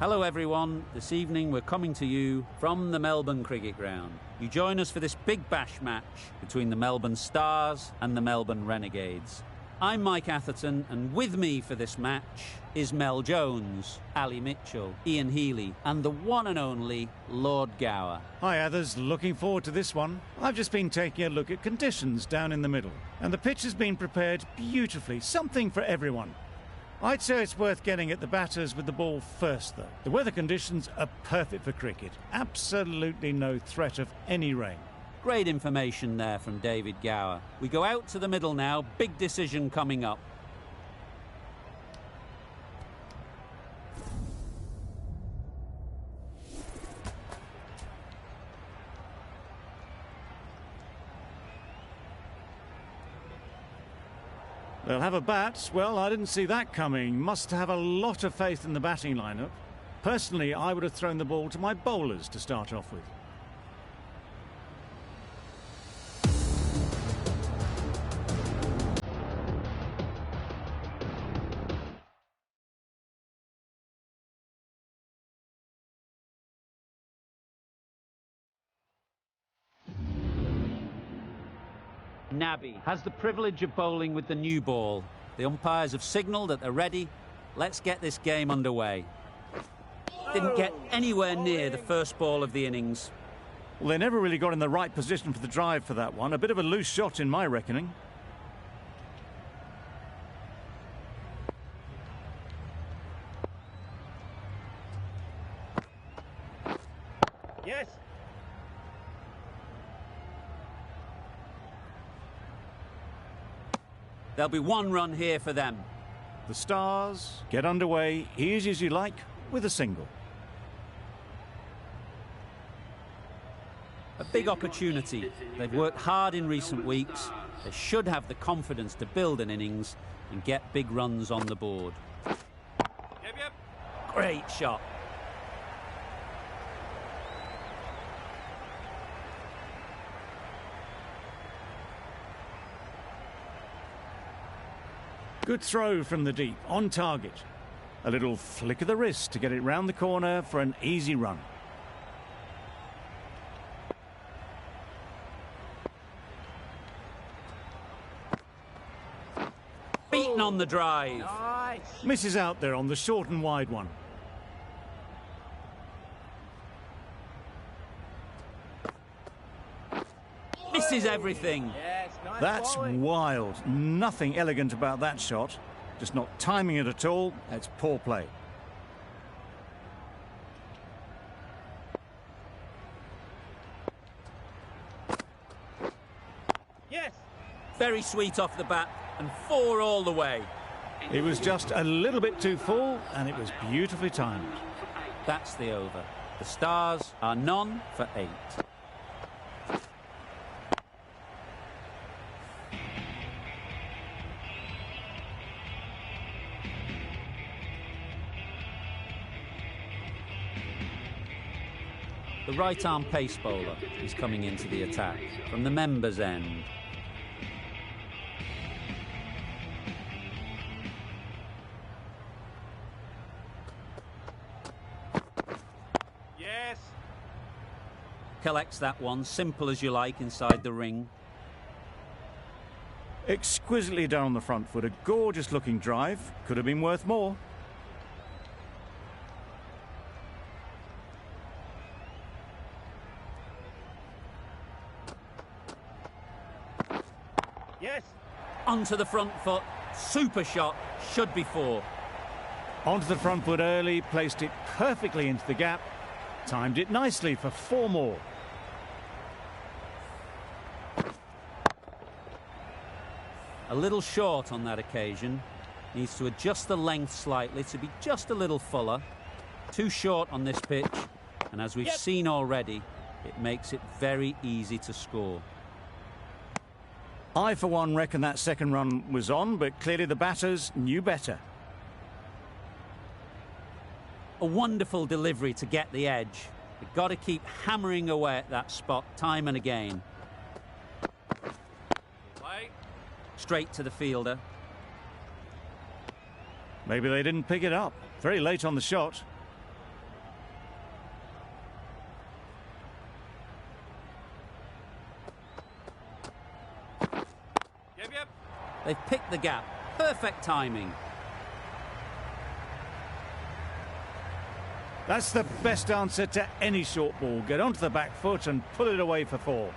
Hello everyone, this evening we're coming to you from the Melbourne Cricket Ground. You join us for this big bash match between the Melbourne Stars and the Melbourne Renegades. I'm Mike Atherton, and with me for this match is Mel Jones, Ali Mitchell, Ian Healy and the one and only Lord Gower. Hi Athers, looking forward to this one. I've just been taking a look at conditions down in the middle, and the pitch has been prepared beautifully, something for everyone. I'd say it's worth getting at the batters with the ball first, though. The weather conditions are perfect for cricket. Absolutely no threat of any rain. Great information there from David Gower. We go out to the middle now. Big decision coming up. They'll have a bat. Well, I didn't see that coming. Must have a lot of faith in the batting lineup. Personally, I would have thrown the ball to my bowlers to start off with. Nabi has the privilege of bowling with the new ball. The umpires have signalled that they're ready. Let's get this game underway. Didn't get anywhere near the first ball of the innings. Well, they never really got in the right position for the drive for that one. A bit of a loose shot in my reckoning. Yes. There'll be one run here for them. The Stars get underway, easy as you like, with a single. A big opportunity. They've worked hard in recent weeks. They should have the confidence to build an innings and get big runs on the board. Yep. Great shot. Good throw from the deep, on target. A little flick of the wrist to get it round the corner for an easy run. Beaten on the drive. Nice. Misses out there on the short and wide one. Misses everything. Yes, nice. That's bowling. wild. Nothing elegant about that shot. Just not timing it at all. It's poor play. Yes. Very sweet off the bat and 4 all the way. It was just a little bit too full and it was beautifully timed. That's the over. The Stars are none for 8. The right-arm pace bowler is coming into the attack from the members' end. Yes. Collects that one, simple as you like, inside the ring. Exquisitely down the front foot. A gorgeous looking drive. Could have been worth more. Yes. Onto the front foot. Super shot. Should be 4. Onto the front foot early, placed it perfectly into the gap. Timed it nicely for 4 more. A little short on that occasion. Needs to adjust the length slightly to be just a little fuller. Too short on this pitch. And as we've seen already, it makes it very easy to score. I, for one, reckon that second run was on, but clearly the batters knew better. A wonderful delivery to get the edge. They've got to keep hammering away at that spot time and again. Play. Straight to the fielder. Maybe they didn't pick it up. Very late on the shot. They've picked the gap. Perfect timing. That's the best answer to any short ball. Get onto the back foot and pull it away for 4.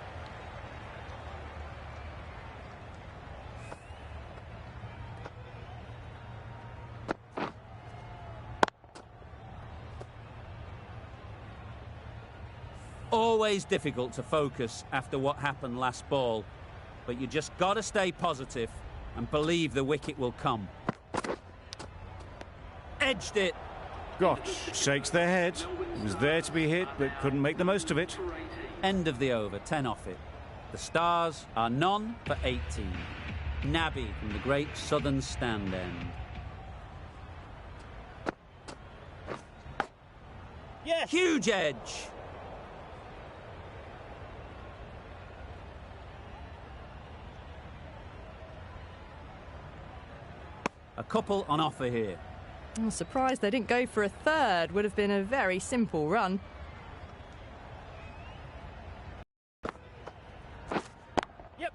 Always difficult to focus after what happened last ball, but you just got to stay positive and believe the wicket will come. Edged it. Gotch shakes their head. It was there to be hit, but couldn't make the most of it. End of the over, 10 off it. The Stars are none for 18. Nabby from the great southern stand end. Yes! Huge edge. A couple on offer here. I'm surprised they didn't go for a third. Would have been a very simple run. Yep.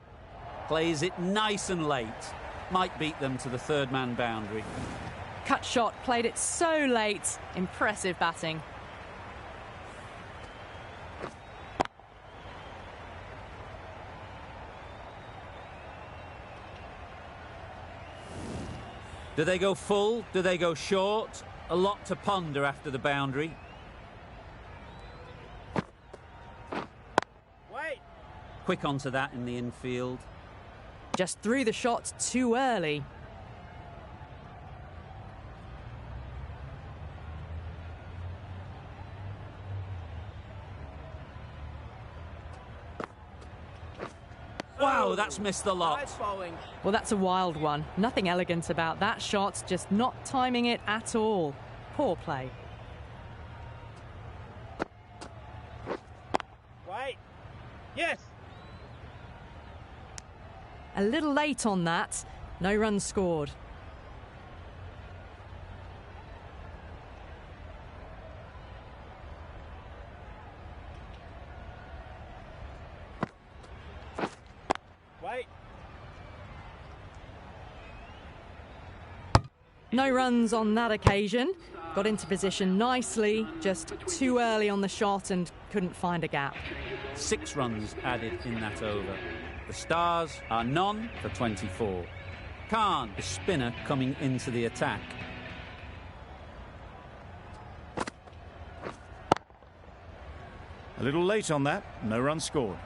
Plays it nice and late. Might beat them to the third man boundary. Cut shot, played it so late. Impressive batting. Do they go full? Do they go short? A lot to ponder after the boundary. Wait. Quick onto that in the infield. Just threw the shot too early. Wow, that's missed the lot. Nice bowling. Well, that's a wild one. Nothing elegant about that shot, just not timing it at all. Poor play. Wait. Yes. A little late on that. No runs scored. Wait. No runs on that occasion. Got into position nicely, just too early on the shot and couldn't find a gap. 6 runs added in that over. The Stars are none for 24. Khan, the spinner, coming into the attack. A little late on that. No run scored.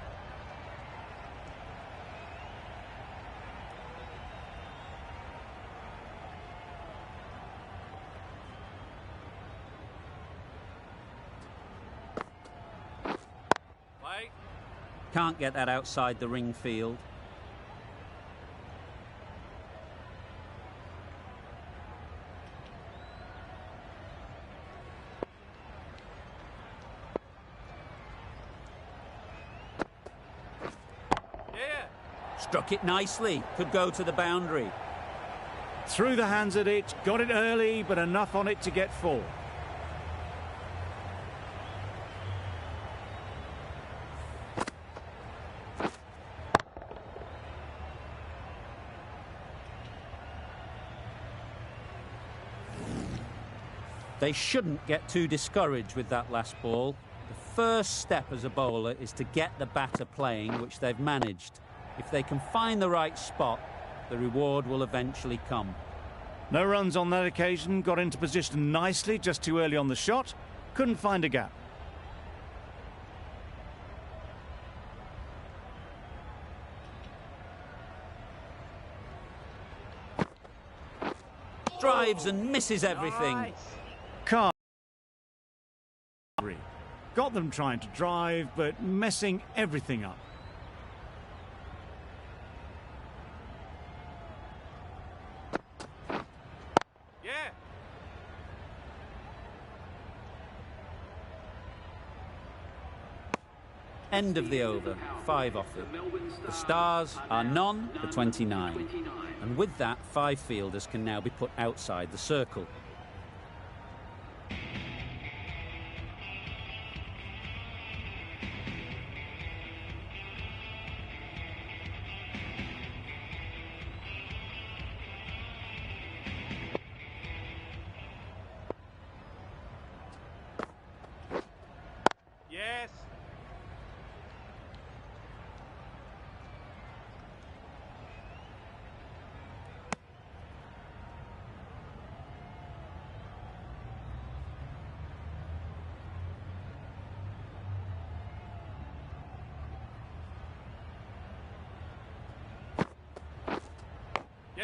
Wait. Can't get that outside the ring field. Yeah. Struck it nicely. Could go to the boundary. Threw the hands at it, got it early, but enough on it to get 4. They shouldn't get too discouraged with that last ball. The first step as a bowler is to get the batter playing, which they've managed. If they can find the right spot, the reward will eventually come. No runs on that occasion, got into position nicely, just too early on the shot. Couldn't find a gap. Drives and misses everything. Nice. Khan got them trying to drive, but messing everything up. Yeah. End of the over, 5 off it. The Stars are none for 29. And with that, 5 fielders can now be put outside the circle.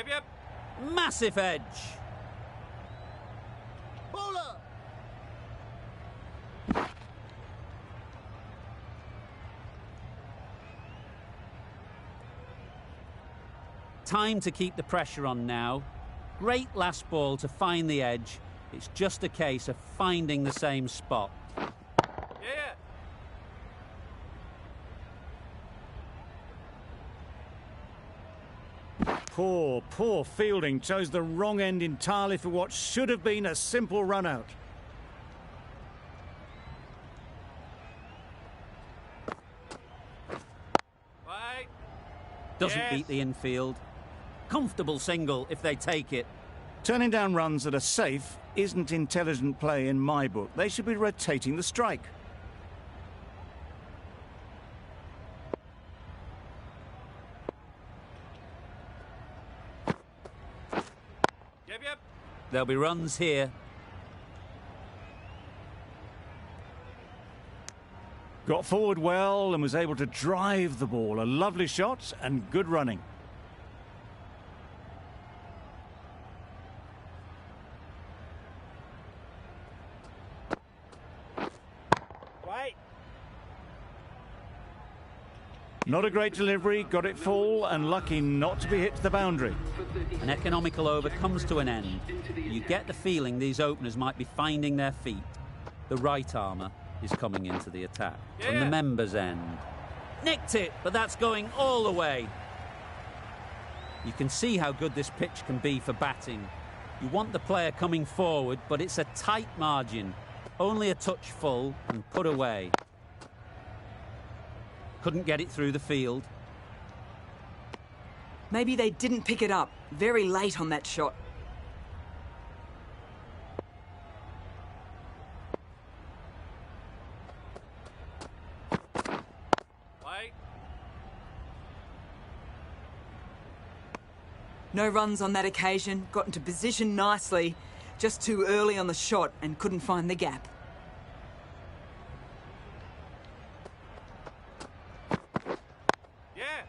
Yep, yep. Massive edge. Bowler. Time to keep the pressure on now. Great last ball to find the edge. It's just a case of finding the same spot. Yeah. Poor fielding. Chose the wrong end entirely for what should have been a simple run out. Wait. Doesn't Yes. beat the infield. Comfortable single if they take it. Turning down runs that are safe isn't intelligent play in my book. They should be rotating the strike. Yep, yep. There'll be runs here. Got forward well and was able to drive the ball. A lovely shot and good running. Wait. Not a great delivery, got it full and lucky not to be hit to the boundary. An economical over comes to an end. You get the feeling these openers might be finding their feet. The right armour is coming into the attack from the Yeah. members' end. Nicked it, but that's going all the way. You can see how good this pitch can be for batting. You want the player coming forward, but it's a tight margin. Only a touch full and put away. Couldn't get it through the field. Maybe they didn't pick it up. Very late on that shot. Wait. No runs on that occasion. Got into position nicely. Just too early on the shot and couldn't find the gap. Yeah.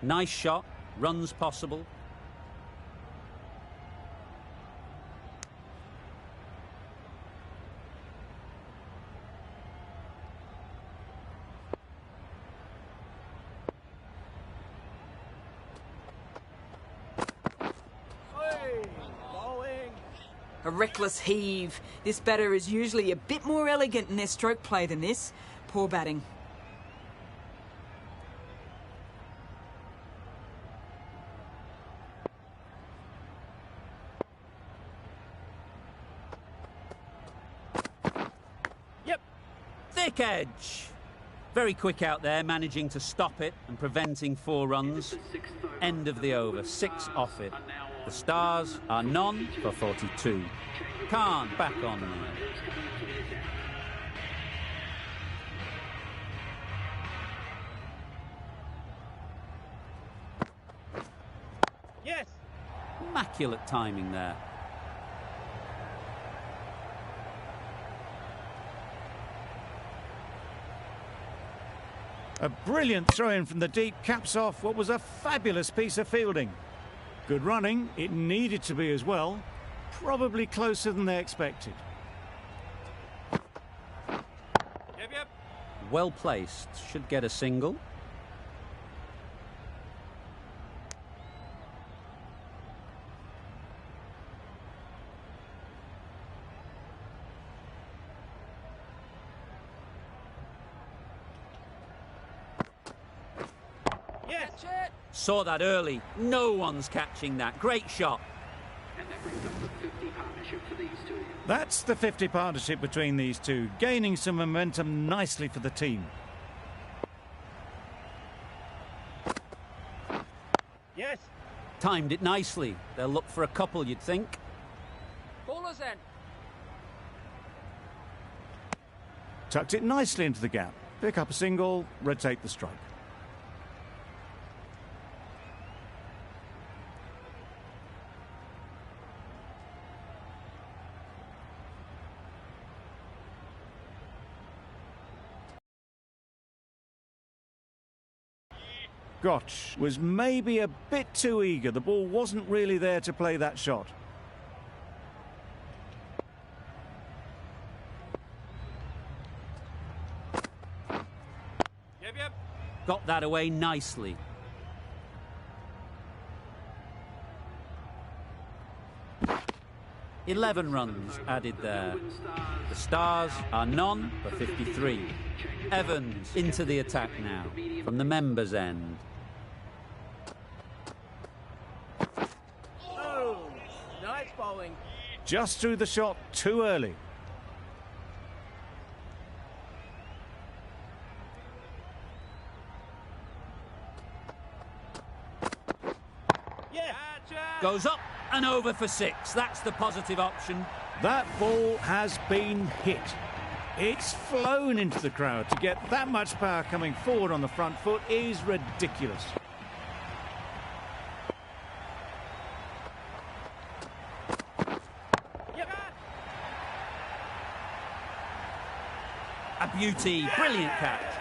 Nice shot. Runs possible. Hey. Bowling. A reckless heave. This batter is usually a bit more elegant in their stroke play than this. Poor batting. Yep. Thick edge. Very quick out there, managing to stop it and preventing 4 runs. End of the over, 6 off it. The Stars are none for 42. Khan back on there. Yes. Immaculate timing there. A brilliant throw-in from the deep caps off what was a fabulous piece of fielding. Good running, it needed to be as well. Probably closer than they expected. Yep, yep. Well placed, should get a single. Yes. Saw that early. No one's catching that. Great shot. That's the 50 partnership between these two, gaining some momentum nicely for the team. Yes. Timed it nicely. They'll look for a couple, you'd think. Bowler's end. Tucked it nicely into the gap. Pick up a single, rotate the strike. Scotch was maybe a bit too eager. The ball wasn't really there to play that shot. Yep. Got that away nicely. "11 runs added there. The Stars are none for 53. Evans into the attack now from the members' end. Oh, nice bowling. Just threw the shot too early. Yeah. Goes up and over for 6. That's the positive option. That ball has been hit. It's flown into the crowd. To get that much power coming forward on the front foot is ridiculous. Yep. A beauty. Brilliant catch.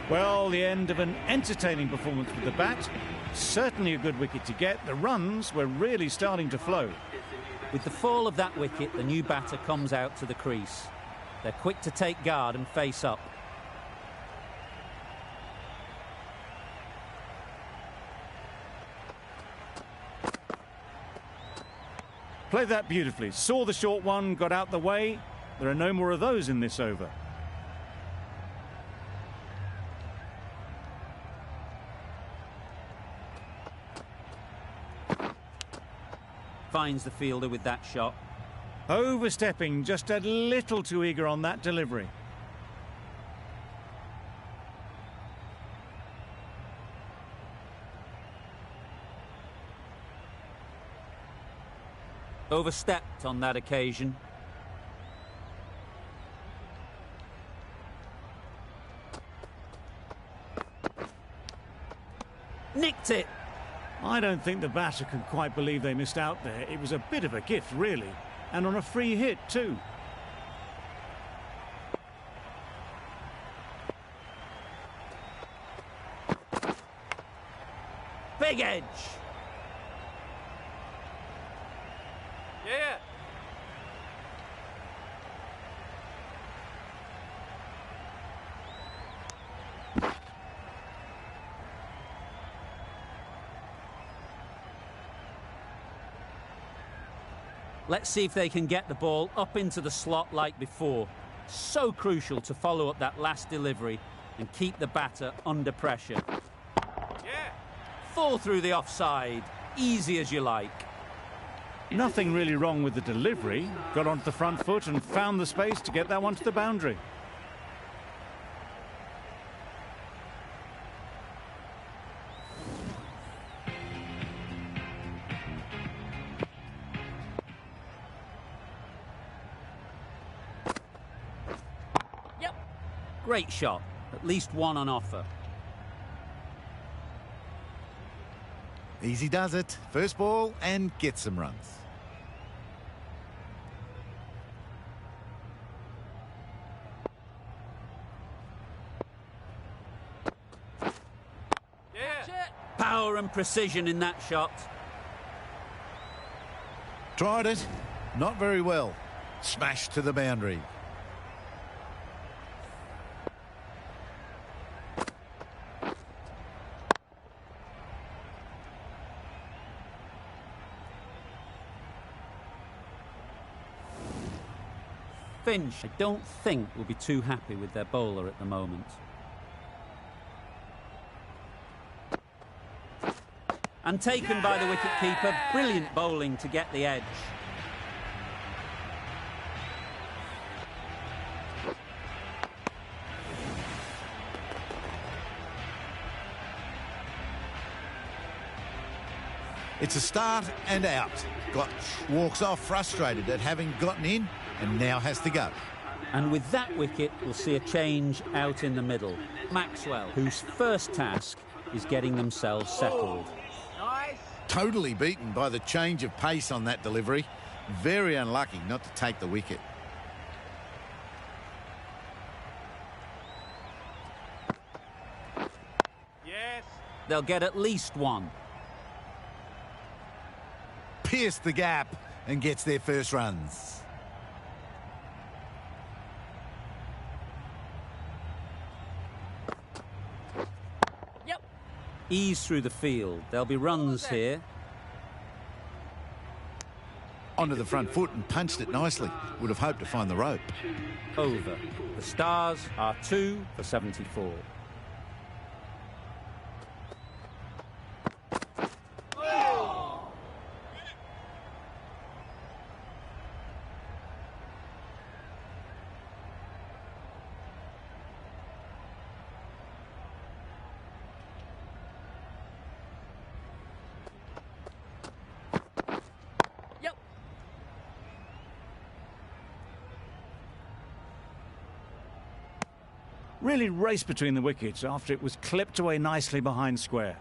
Well, the end of an entertaining performance with the bat. Certainly a good wicket to get. The runs were really starting to flow. With the fall of that wicket, the new batter comes out to the crease. They're quick to take guard and face up. Played that beautifully. Saw the short one, got out the way. There are no more of those in this over. Finds the fielder with that shot. Overstepping, just a little too eager on that delivery. Overstepped on that occasion. Nicked it. I don't think the batter can quite believe they missed out there. It was a bit of a gift, really. And on a free hit, too. Big edge. Yeah. Let's see if they can get the ball up into the slot like before. So crucial to follow up that last delivery and keep the batter under pressure. Yeah. Fall through the offside. Easy as you like. Nothing really wrong with the delivery. Got onto the front foot and found the space to get that one to the boundary. Yep. Great shot. At least one on offer. Easy does it. First ball and gets some runs. Yeah. Power and precision in that shot. Tried it. Not very well. Smashed to the boundary. Finch, I don't think, will be too happy with their bowler at the moment. And taken by the wicketkeeper. Brilliant bowling to get the edge. It's a start and out. Walks off frustrated at having gotten in and now has to go. And with that wicket, we'll see a change out in the middle. Maxwell, whose first task is getting themselves settled. Nice. Totally beaten by the change of pace on that delivery. Very unlucky not to take the wicket. Yes. They'll get at least one. Pierced the gap and gets their first runs. Yep. Ease through the field. There'll be runs here. Onto the front foot and punched it nicely. Would have hoped to find the rope. Over. The Stars are 2 for 74. Really raced between the wickets after it was clipped away nicely behind square.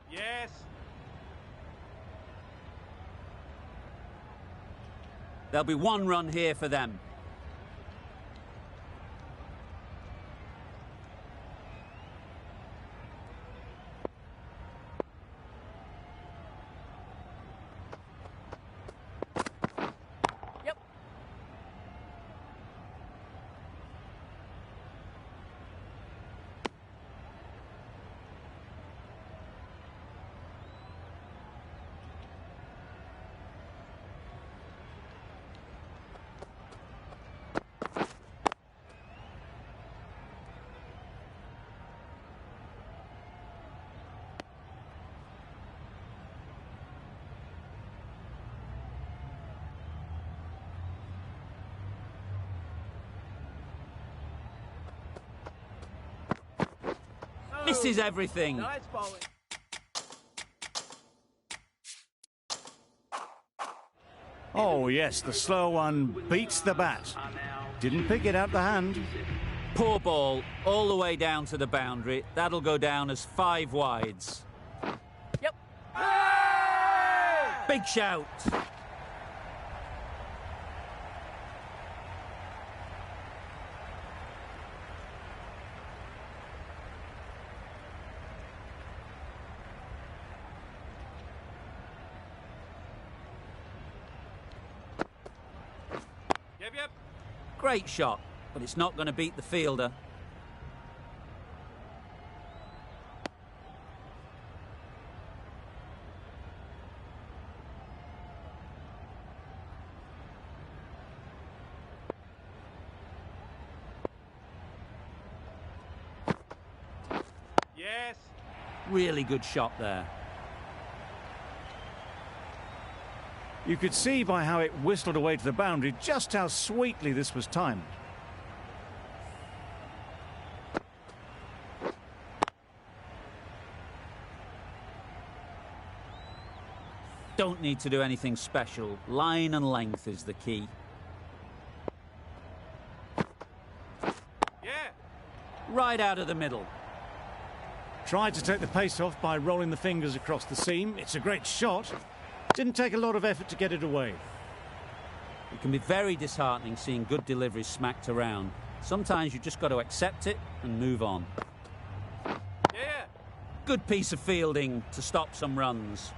Yes. There'll be one run here for them. This is everything. Nice bowling. Oh yes, the slow one beats the bat. Didn't pick it out the hand. Poor ball, all the way down to the boundary. That'll go down as 5 wides. Yep. Big shout. Yep. Great shot, but it's not going to beat the fielder. Yes. Really good shot there. You could see by how it whistled away to the boundary just how sweetly this was timed. Don't need to do anything special. Line and length is the key. Yeah. Right out of the middle. Tried to take the pace off by rolling the fingers across the seam. It's a great shot. Didn't take a lot of effort to get it away. It can be very disheartening seeing good deliveries smacked around. Sometimes you've just got to accept it and move on. Yeah. Good piece of fielding to stop some runs.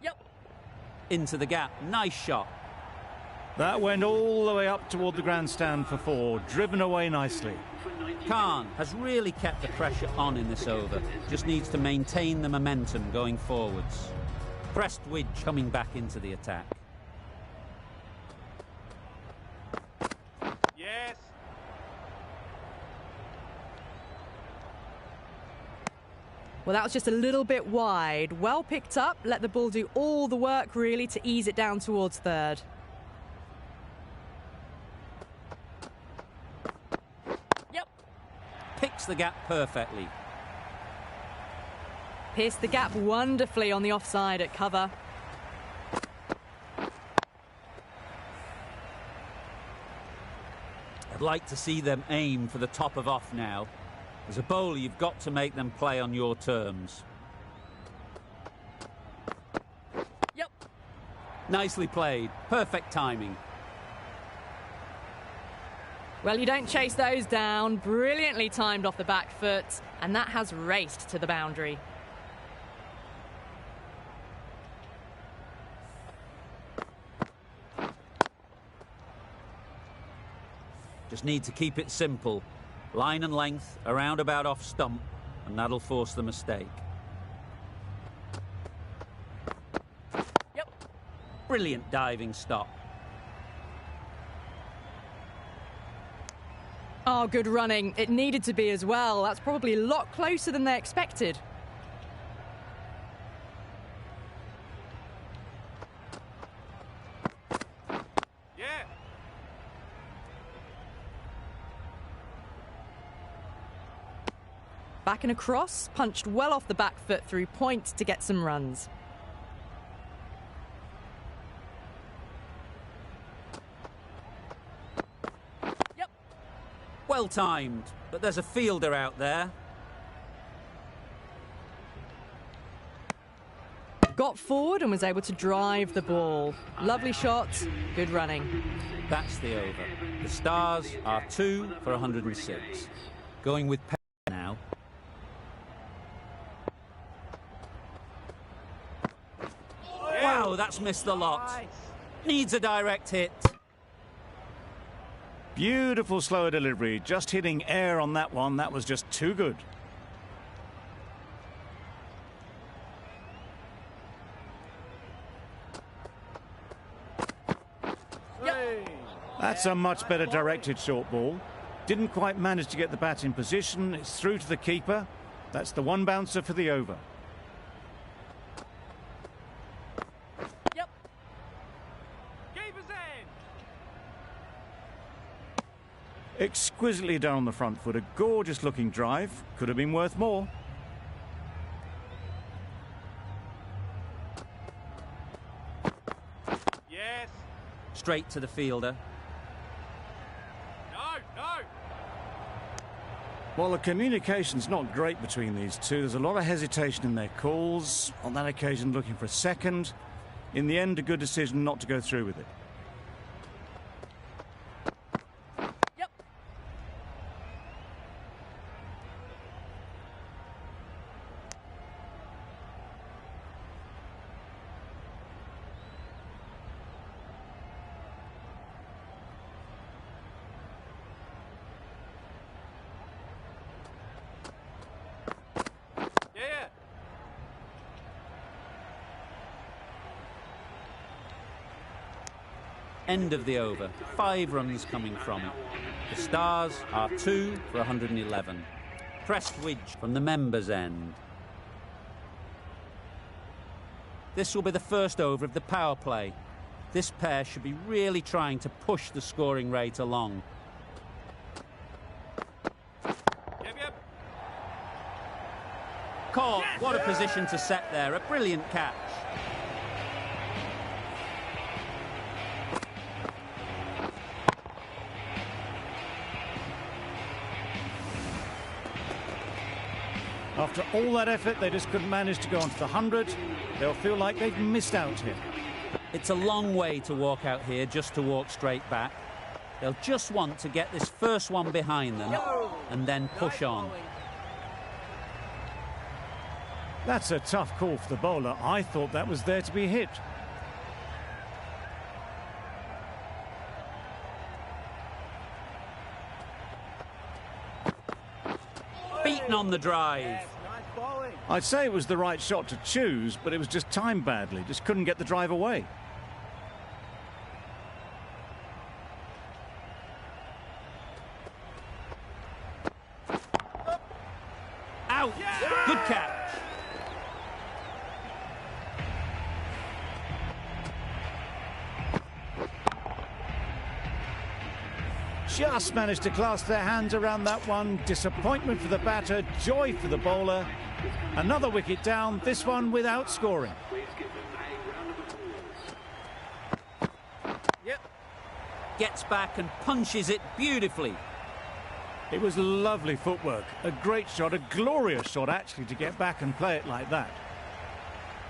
Yep. Into the gap. Nice shot. That went all the way up toward the grandstand for 4, driven away nicely. Khan has really kept the pressure on in this over. Just needs to maintain the momentum going forwards. Prestwidge coming back into the attack. Yes. Well, that was just a little bit wide. Well picked up, let the ball do all the work really to ease it down towards third. picks the gap perfectly. Pierced the gap wonderfully on the offside at cover. I'd like to see them aim for the top of off now. As a bowler, you've got to make them play on your terms. Yep. Nicely played. Perfect timing. Well, you don't chase those down. Brilliantly timed off the back foot, and that has raced to the boundary. Just need to keep it simple. Line and length, around about off stump, and that'll force the mistake. Yep. Brilliant diving stop. Oh, good running. It needed to be as well. That's probably a lot closer than they expected. Yeah. Back and across, punched well off the back foot through point to get some runs. Yep. Well timed, but there's a fielder out there. Got forward and was able to drive the ball. Lovely shot, good running. That's the over. The Stars are 2 for 106. Going with pace now. Wow, that's missed the lot. Needs a direct hit. Beautiful slower delivery. Just hitting air on that one. That was just too good. That's a much better directed short ball. Didn't quite manage to get the bat in position. It's through to the keeper. That's the one bouncer for the over. Yep. Keeper's end. Exquisitely done on the front foot. A gorgeous looking drive. Could have been worth more. Yes. Straight to the fielder. No. Well, the communication's not great between these two. There's a lot of hesitation in their calls. On that occasion, looking for a second. In the end, a good decision not to go through with it. Yep. Yeah. End of the over. 5 runs coming from it. The Stars are 2 for 111. Prestwidge from the members' end. This will be the first over of the power play. This pair should be really trying to push the scoring rate along. Yep. Caught. What a position to set there. A brilliant catch. After all that effort, they just couldn't manage to go onto the 100. They'll feel like they've missed out here. It's a long way to walk out here just to walk straight back. They'll just want to get this first one behind them and then push on. That's a tough call for the bowler. I thought that was there to be hit. Beaten on the drive. I'd say it was the right shot to choose, but it was just timed badly. Just couldn't get the drive away. Out. Good catch. just managed to clasp their hands around that one. Disappointment for the batter, joy for the bowler. Another wicket down, this one without scoring. Yep. Gets back and punches it beautifully. It was lovely footwork, a great shot, a glorious shot actually to get back and play it like that.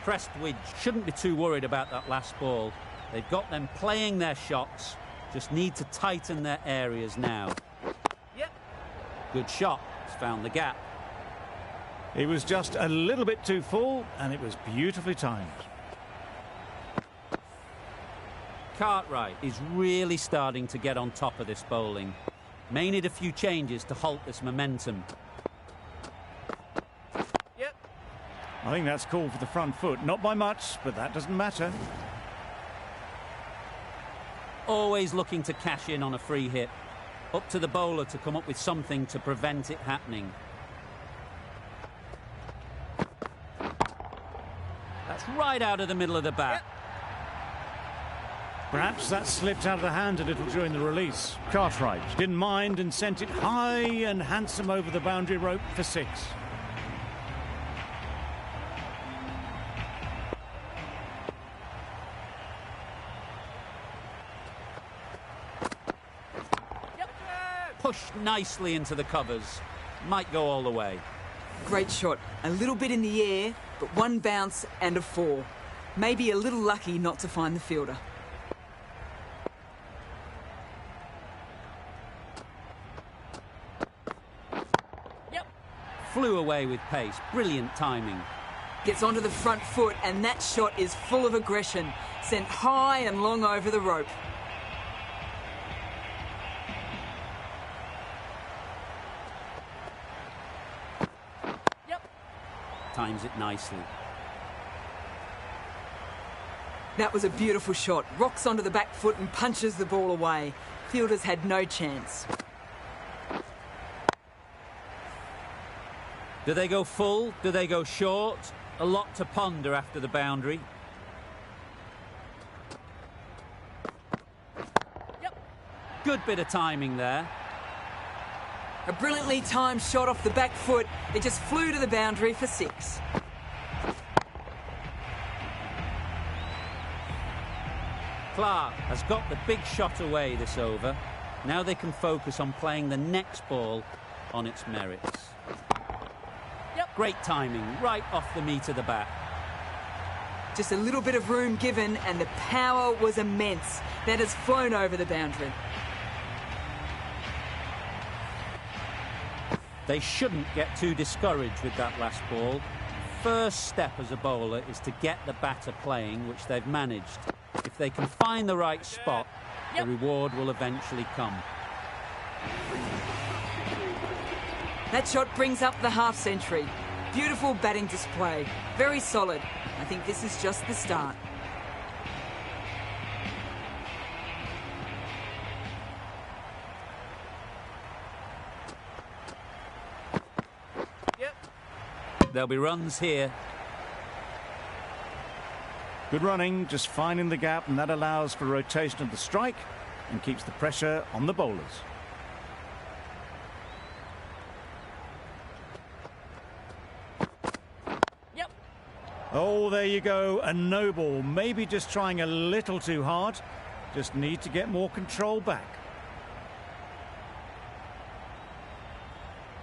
Prestwidge shouldn't be too worried about that last ball. They've got them playing their shots, just need to tighten their areas now. Yep. Good shot, it's found the gap. It was just a little bit too full and it was beautifully timed. Cartwright is really starting to get on top of this bowling. May need a few changes to halt this momentum. Yep. I think that's called for the front foot, not by much, but that doesn't matter. Always looking to cash in on a free hit. Up to the bowler to come up with something to prevent it happening. That's right out of the middle of the bat. Yep. Perhaps that slipped out of the hand a little during the release. Cartwright didn't mind and sent it high and handsome over the boundary rope for 6. Pushed nicely into the covers. Might go all the way. Great shot. A little bit in the air, but one bounce and a 4. Maybe a little lucky not to find the fielder. Flew away with pace. Brilliant timing. Gets onto the front foot, and that shot is full of aggression. Sent high and long over the rope. Yep. Times it nicely. That was a beautiful shot. Rocks onto the back foot and punches the ball away. Fielders had no chance. Do they go full? Do they go short? A lot to ponder after the boundary. Yep. Good bit of timing there. A brilliantly timed shot off the back foot. It just flew to the boundary for 6. Clark has got the big shot away this over. Now they can focus on playing the next ball on its merits. Great timing, right off the meat of the bat. Just a little bit of room given, and the power was immense. That has flown over the boundary. They shouldn't get too discouraged with that last ball. First step as a bowler is to get the batter playing, which they've managed. If they can find the right spot, the reward will eventually come. That shot brings up the half-century. Beautiful batting display. Very solid. I think this is just the start. Yep. There'll be runs here. Good running, just finding the gap, and that allows for rotation of the strike and keeps the pressure on the bowlers. Oh, there you go, a no ball. Maybe just trying a little too hard. Just need to get more control back.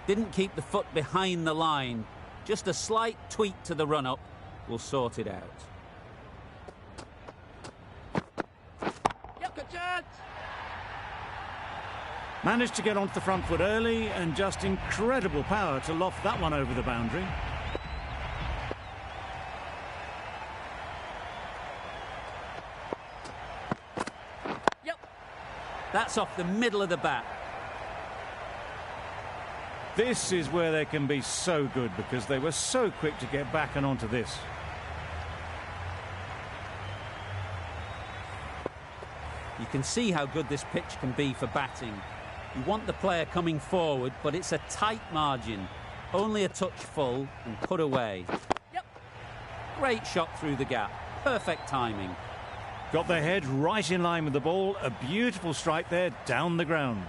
Didn't keep the foot behind the line. Just a slight tweak to the run-up will sort it out. Yep. Good chance. Managed to get onto the front foot early and just incredible power to loft that one over the boundary. That's off the middle of the bat. This is where they can be so good because they were so quick to get back and onto this. You can see how good this pitch can be for batting. You want the player coming forward, but it's a tight margin. Only a touch full and put away. Yep. Great shot through the gap. Perfect timing. Got their head right in line with the ball. A beautiful strike there down the ground.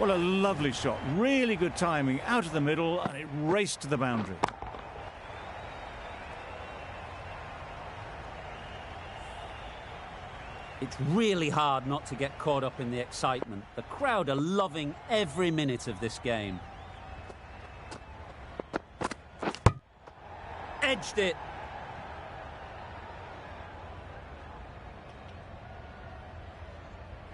Well, a lovely shot. Really good timing out of the middle, and it raced to the boundary. It's really hard not to get caught up in the excitement. The crowd are loving every minute of this game. Edged it.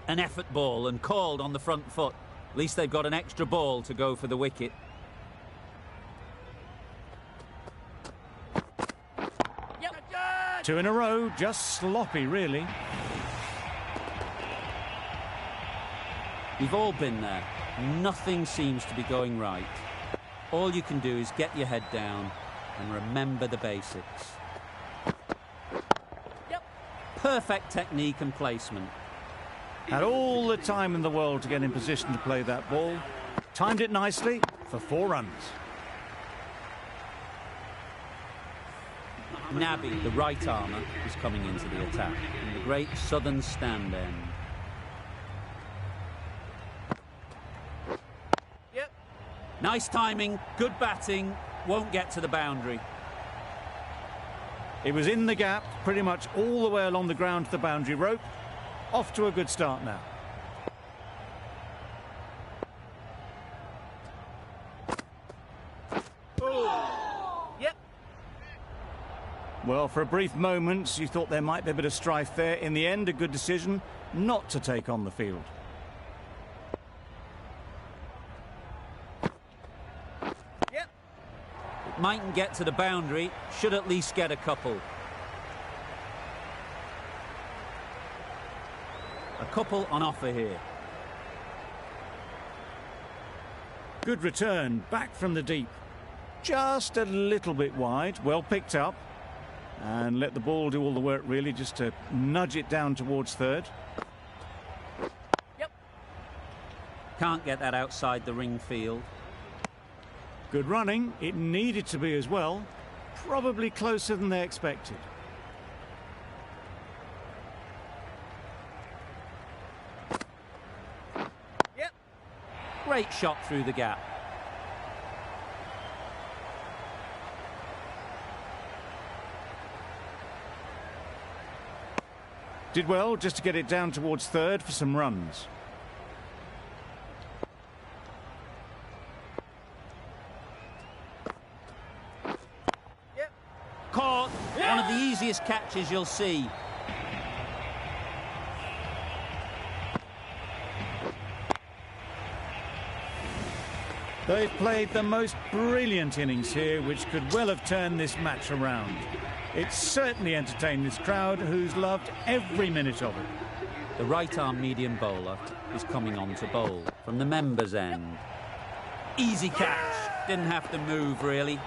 An effort ball and called on the front foot. At least they've got an extra ball to go for the wicket. Yep. Two in a row, just sloppy, really. We've all been there. Nothing seems to be going right. All you can do is get your head down and remember the basics. Yep. Perfect technique and placement. Had all the time in the world to get in position to play that ball. Timed it nicely for 4 runs. Nabby, the right armour, is coming into the attack in the great southern stand end. Yep. Nice timing, good batting, won't get to the boundary. It was in the gap, pretty much all the way along the ground to the boundary rope. Off to a good start now. Yep. Well, for a brief moment, you thought there might be a bit of strife there. In the end, a good decision not to take on the field. Yep. It mightn't get to the boundary, should at least get a couple. A couple on offer here. Good return, back from the deep. Just a little bit wide, well picked up. And let the ball do all the work, really, just to nudge it down towards third. Yep. Can't get that outside the ring field. Good running, it needed to be as well. Probably closer than they expected. Yep. Great shot through the gap. Did well just to get it down towards third for some runs. Yep. Caught. One of the easiest catches you'll see. They've played the most brilliant innings here, which could well have turned this match around. It's certainly entertained this crowd, who's loved every minute of it. The right-arm medium bowler is coming on to bowl from the members' end. Easy catch. Didn't have to move, really.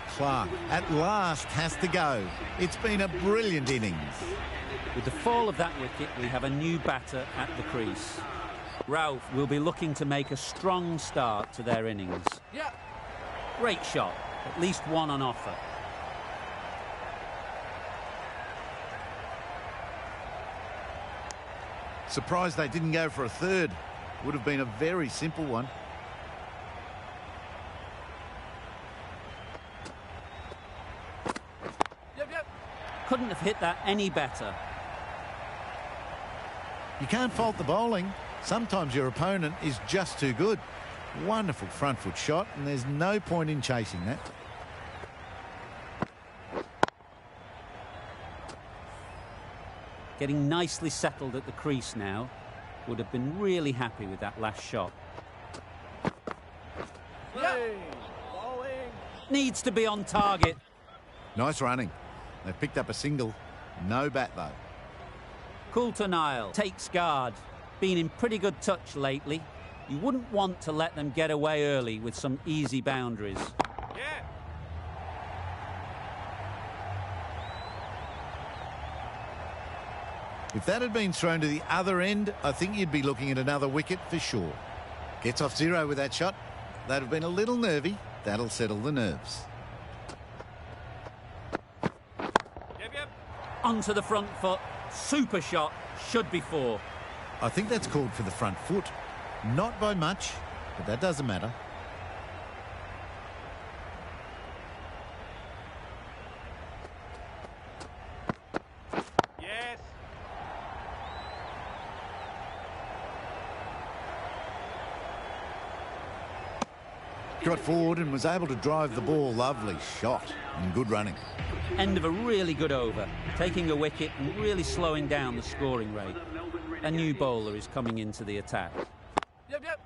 Clark at last has to go. It's been a brilliant innings. With the fall of that wicket, we have a new batter at the crease. Ralph will be looking to make a strong start to their innings. Yep. Great shot, at least one on offer. Surprised they didn't go for a third. Would have been a very simple one. Yep. Couldn't have hit that any better. You can't fault the bowling. Sometimes your opponent is just too good. Wonderful front foot shot, and there's no point in chasing that. Getting nicely settled at the crease now. Would have been really happy with that last shot. Yep. Bowling. Needs to be on target. Nice running. They picked up a single. No bat, though. Coulter-Nile takes guard. Been in pretty good touch lately. You wouldn't want to let them get away early with some easy boundaries. Yeah. If that had been thrown to the other end, I think you'd be looking at another wicket for sure. Gets off zero with that shot. They'd have been a little nervy. That'll settle the nerves. onto the front foot. Super shot, should be 4. I think that's called for the front foot. Not by much, but that doesn't matter. Yes. Got forward and was able to drive the ball. Lovely shot and good running. End of a really good over, taking a wicket and really slowing down the scoring rate. A new bowler is coming into the attack. Yep, yep.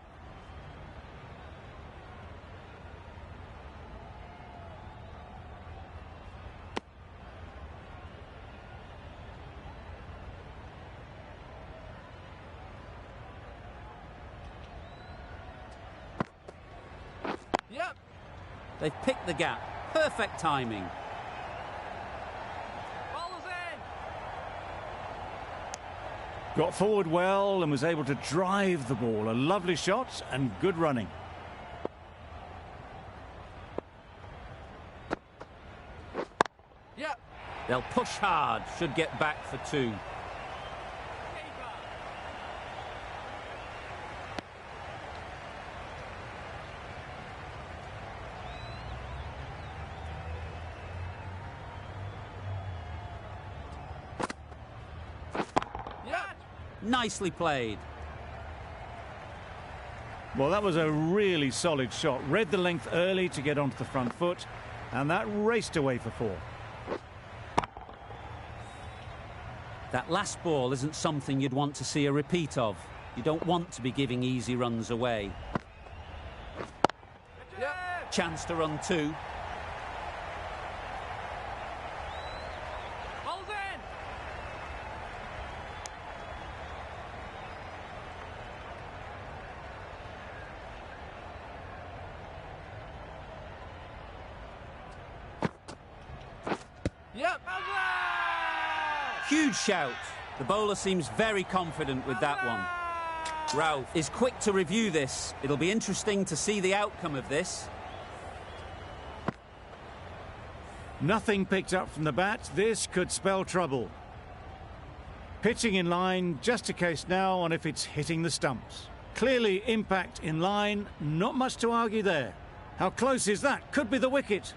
Yep. They've picked the gap. Perfect timing. Bowler's in. Got forward well and was able to drive the ball. A lovely shot and good running. Yep. They'll push hard, should get back for 2. Nicely played. Well, that was a really solid shot. Read the length early to get onto the front foot, and that raced away for 4. That last ball isn't something you'd want to see a repeat of. You don't want to be giving easy runs away. Yep. Chance to run 2. Bowler's in. Yep. Huge shout. The bowler seems very confident with that one. Ralph is quick to review this. It'll be interesting to see the outcome of this. Nothing picked up from the bat. This could spell trouble. Pitching in line, just a case now on if it's hitting the stumps. Clearly impact in line, not much to argue there. How close is that? Could be the wicket.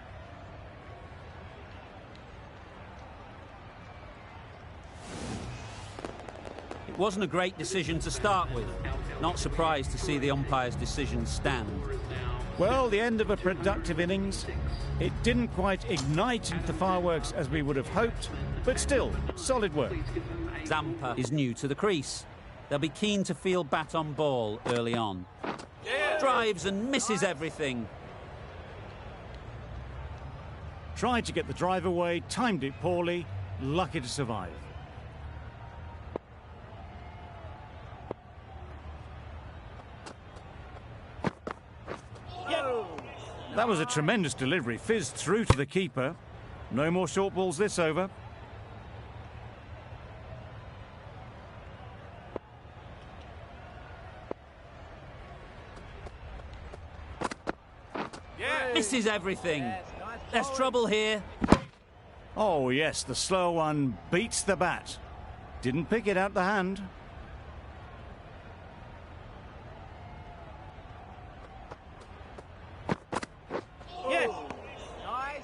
It wasn't a great decision to start with. Not surprised to see the umpire's decision stand. Well, the end of a productive innings. It didn't quite ignite into the fireworks as we would have hoped, but still, solid work. Zampa is new to the crease. They'll be keen to field bat on ball early on. Drives and misses everything. Tried to get the drive away, timed it poorly, lucky to survive. That was a tremendous delivery, fizzed through to the keeper. No more short balls this over. Misses everything. Yes, nice There's bowling. trouble here. Oh yes, the slow one beats the bat. Didn't pick it out the hand. Yes. Nice.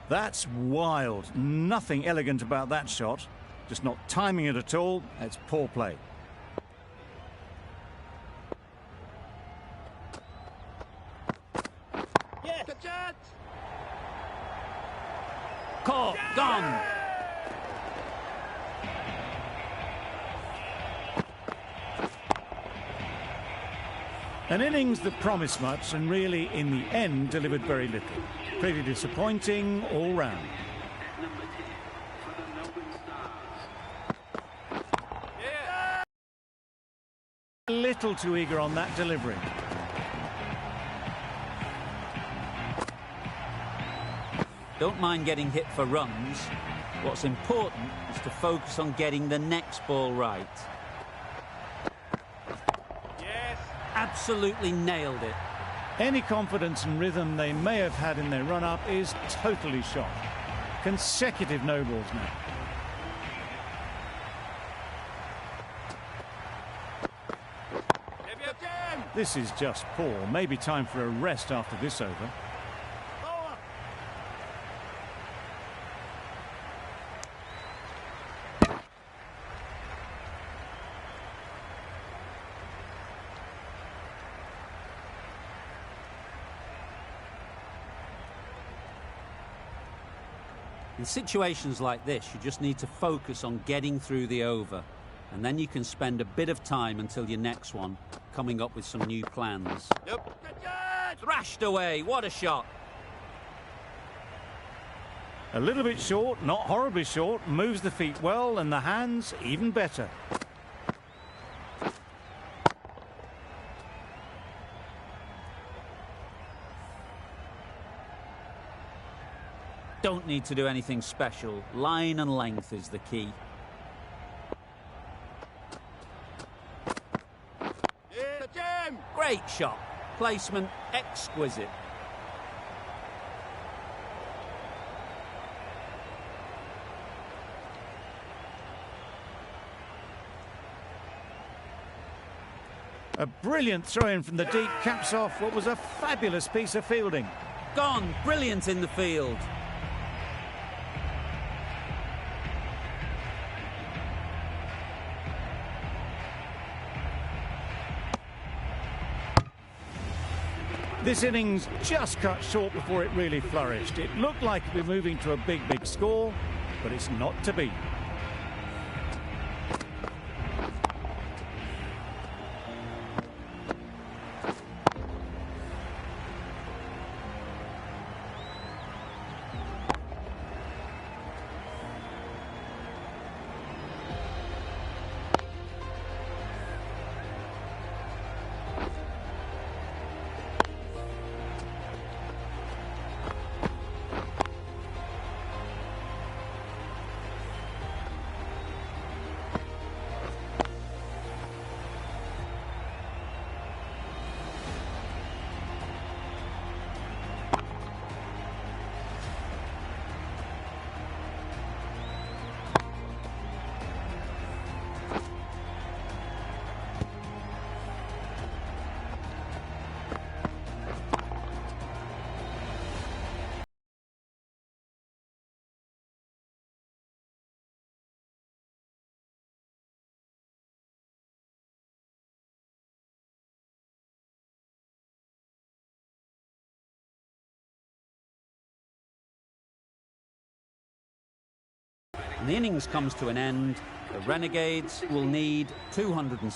That's wild. Nothing elegant about that shot. Just not timing it at all. It's poor play. Yes. Good shot. Caught. Gone. An innings that promised much and really, in the end, delivered very little. Pretty disappointing all round. Yeah. A little too eager on that delivery. Don't mind getting hit for runs. What's important is to focus on getting the next ball right. Yes. Absolutely nailed it. Any confidence and rhythm they may have had in their run-up is totally shot. Consecutive no-balls now. This is just poor. Maybe time for a rest after this over. In situations like this, you just need to focus on getting through the over, and then you can spend a bit of time until your next one, coming up with some new plans. Yep. Thrashed away, what a shot! A little bit short, not horribly short, moves the feet well, and the hands even better. Don't need to do anything special. Line and length is the key. Great shot. Placement exquisite. A brilliant throw-in from the deep caps off what was a fabulous piece of fielding. Gone. Brilliant in the field. This innings just cut short before it really flourished. It looked like it was moving to a big score, but it's not to be. And the innings comes to an end. The Renegades will need 200